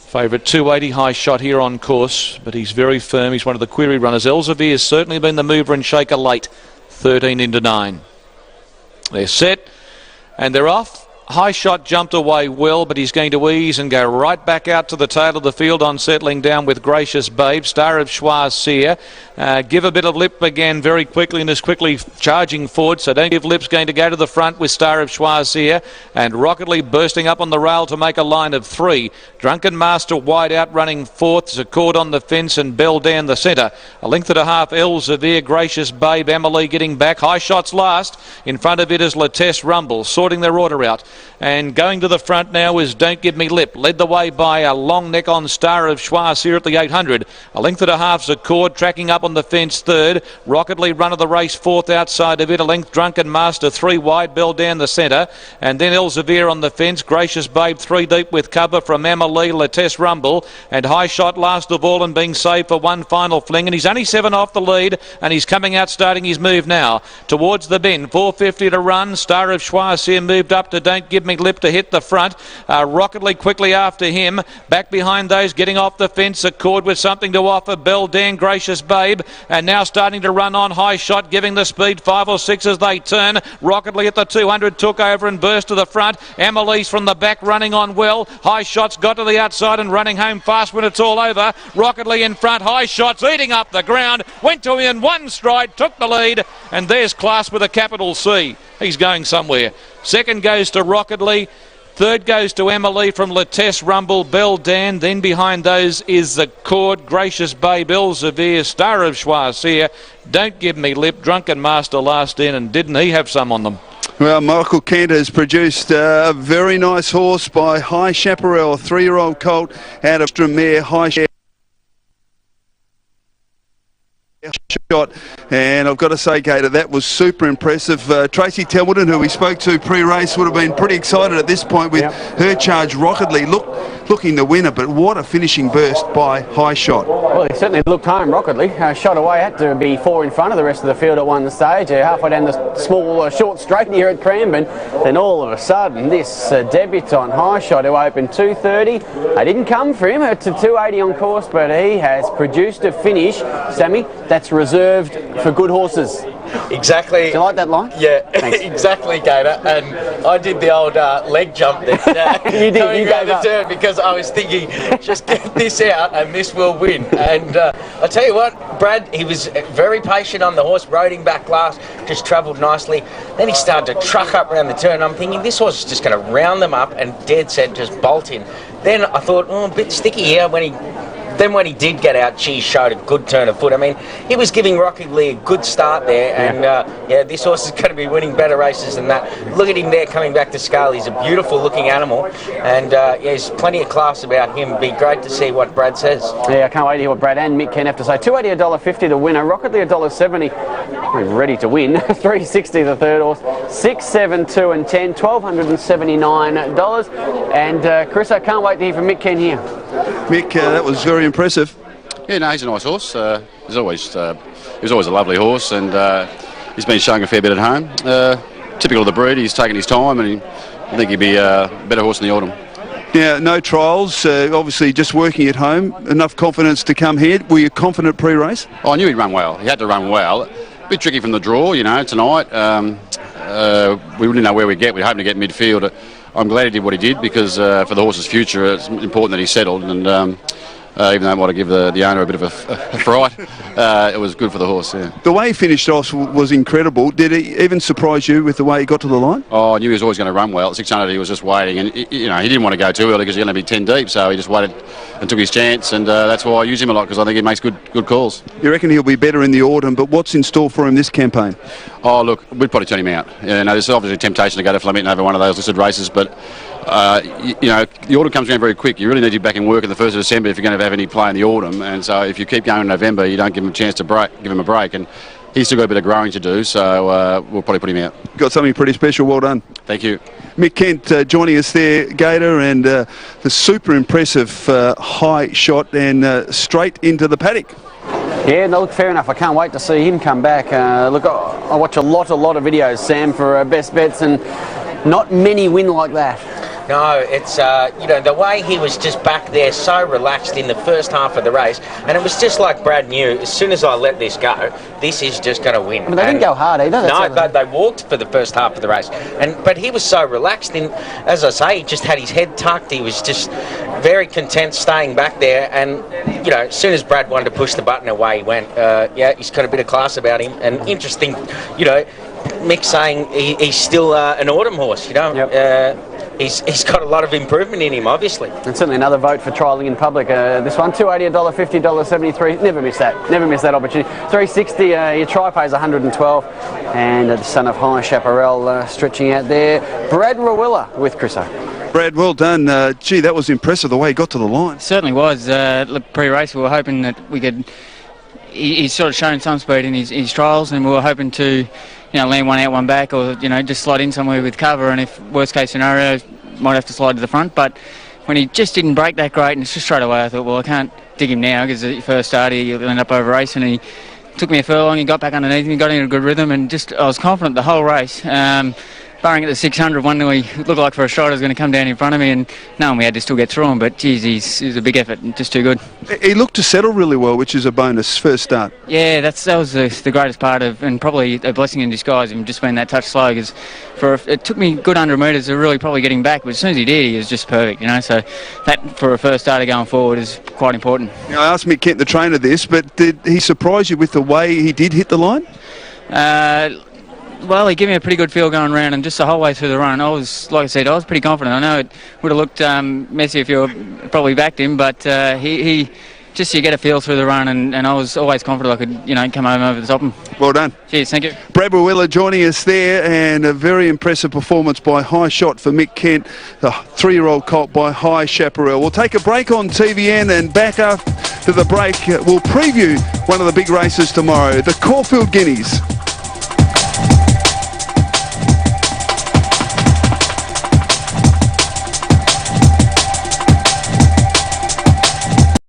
Favourite 280 high shot here on course, but he's very firm. He's one of the query runners. Elsevier has certainly been the mover and shaker late. 13 into 9. They're set and they're off. High shot jumped away well, but he's going to ease and go right back out to the tail of the field on settling down with Gracious Babe. Star of Choisir. Give a bit of lip again very quickly and is quickly charging forward, so don't give lip's going to go to the front with Star of Choisir and Rocketly bursting up on the rail to make a line of 3. Drunken Master wide out running fourth. Zacord on the fence and Bell down the centre. A length and a half. Elsevier, Gracious Babe, Emily getting back. High shots last. In front of it is Latesse Rumble sorting their order out. And going to the front now is Don't Give Me Lip, led the way by a long neck on Star of Choisir at the 800. A length and a half. Zacord tracking up on the fence third. Rocketly run of the race fourth outside of it. A length Drunken Master 3 wide. Bell down the centre. And then Elsevier on the fence. Gracious Babe 3 deep with cover from Emily, Latesse Rumble. And High Shot last of all and being saved for one final fling. And he's only 7 off the lead and he's coming out starting his move now towards the bend. 4.50 to run. Star of Choisir moved up to Don't Give Me Lip to hit the front. Rocketly quickly after him. Back behind those getting off the fence. Accord with something to offer. Bell Dan, Gracious Babe. And now starting to run on. High Shot giving the speed 5 or 6 as they turn. Rocketly at the 200 took over and burst to the front. Emily's from the back running on well. High Shot's got to the outside and running home fast when it's all over. Rocketly in front. High Shot's eating up the ground. Went to him in one stride. Took the lead. And there's Class with a capital C. He's going somewhere. Second goes to Rocketly. Third goes to Emily from Latesse Rumble, Bell Dan. Then behind those is the Cord, Gracious Babe, Elsevier, Star of Choisir. Don't Give Me Lip, Drunken Master last in, and didn't he have some on them? Well, Michael Kent has produced a very nice horse by High Chaparral, a 3-year-old colt out of Stromere. High shot, and I've got to say, Gator, that was super impressive. Tracy Templeton, who we spoke to pre-race, would have been pretty excited at this point with her charge. Rocketly looking the winner, but what a finishing burst by High Shot. Well, he certainly looked home, Rocketly. Shot away, had to be 4 in front of the rest of the field at one stage. Halfway down the small short straight here at Cranbourne. Then all of a sudden, this debutant High Shot, who opened 2.30, they didn't come for him to 2.80 on course, but he has produced a finish, Sammy, that's reserved for good horses. Exactly. Do you like that line? Yeah, exactly, Gator. And I did the old leg jump there. You did. You gave up. Turn because I was thinking, just get this out and this will win. And I tell you what, Brad, he was very patient on the horse, rode him back last, just travelled nicely. Then he started to truck up around the turn. I'm thinking this horse is just going to round them up and dead set just bolt in. Then I thought, oh, a bit sticky here when he did get out, she showed a good turn of foot. I mean, he was giving Rocketly a good start there, and yeah, this horse is going to be winning better races than that. Look at him there coming back to scale. He's a beautiful looking animal, and yeah, there's plenty of class about him. It'd be great to see what Brad says. Yeah, I can't wait to hear what Brad and Mick Ken have to say. $2.80, $1.50 the winner. Rocketly $1.70. Ready to win. $3.60 the third horse. 6, 7, 2 and 10. $1,279. And Chris, I can't wait to hear from Mick Ken here. Mick, that was very impressive. Yeah, no, he's a nice horse. He was always a lovely horse, and he's been showing a fair bit at home. Typical of the breed, he's taken his time, and I think he'd be a better horse in the autumn. Now, no trials, obviously just working at home. Enough confidence to come here. Were you confident pre-race? Oh, I knew he'd run well. He had to run well. A bit tricky from the draw, you know, tonight. We didn't know where we'd get. We were hoping to get midfield. I'm glad he did what he did because for the horse's future, it's important that he settled. And even though it might have given the owner a bit of a fright, it was good for the horse. Yeah. The way he finished off was incredible. Did he even surprise you with the way he got to the line? Oh, I knew he was always going to run well. At 600, he was just waiting, and you know he didn't want to go too early because he's going to be 10 deep. So he just waited and took his chance, and that's why I use him a lot because I think he makes good calls. You reckon he'll be better in the autumn? But what's in store for him this campaign? Oh, look, we'd probably turn him out. You know, there's obviously a temptation to go to Flemington over one of those listed races, but. You know, the autumn comes around very quick. You really need to be back in work in the 1st of December if you're going to have any play in the autumn. And so if you keep going in November, you don't give him a chance to give him a break. And he's still got a bit of growing to do, so we'll probably put him out. Got something pretty special. Well done. Thank you. Mick Kent joining us there, Gator, and the super impressive High Shot and straight into the paddock. Yeah, no, look, fair enough. I can't wait to see him come back. Look, I watch a lot of videos, Sam, for best bets, and not many win like that. No, it's, you know, the way he was just back there so relaxed in the first half of the race, and it was just like Brad knew, as soon as I let this go, this is just going to win. But they didn't go hard either. No, but they walked for the first half of the race. But he was so relaxed, and as I say, he just had his head tucked. He was just very content staying back there, and, you know, as soon as Brad wanted to push the button, away he went. Yeah, he's got a bit of class about him, and interesting, you know, Mick saying he's still an autumn horse, you know. Yep. He's got a lot of improvement in him, obviously. And certainly another vote for trialling in public. This one, $2.80, $1.50, $1.73. Never miss that. Never miss that opportunity. $3.60. Your try pays $112. And the son of High Chaparral stretching out there. Brad Rawiller with Chris O. Brad, well done. Gee, that was impressive the way he got to the line. Certainly was. Look, pre-race we were hoping that we could. He's sort of shown some speed in his trials, and we were hoping to, you know, land one out, one back, or, you know, just slide in somewhere with cover. And if worst case scenario, might have to slide to the front. But when he just didn't break that great, and it's just straight away, I thought, well, I can't dig him now because the first start he'll end up over racing. And he took me a furlong, he got back underneath me, got into a good rhythm, and just I was confident the whole race. Barring at the 600, one he looked like for a shot was going to come down in front of me, and knowing we had to still get through him, but geez, it was a big effort, just too good. He looked to settle really well, which is a bonus first start. Yeah, that was the greatest part of, and probably a blessing in disguise, him just being that touch slow, because it took me a good 100 metres to really probably get him back, but as soon as he did, he was just perfect, you know, so that for a first starter going forward is quite important. Now, I asked Mick Kent, the trainer, this, but did he surprise you with the way he did hit the line? Well, he gave me a pretty good feel going round, and just the whole way through the run, I was, like I said, I was pretty confident. I know it would have looked messy if you probably backed him, but he just, you get a feel through the run, and I was always confident I could, you know, come home over the top of him. Well done. Cheers, thank you. Brad Rawiller joining us there, and a very impressive performance by High Shot for Mick Kent, the 3-year-old colt by High Chaparral. We'll take a break on TVN, and back after the break, we'll preview one of the big races tomorrow, the Caulfield Guineas.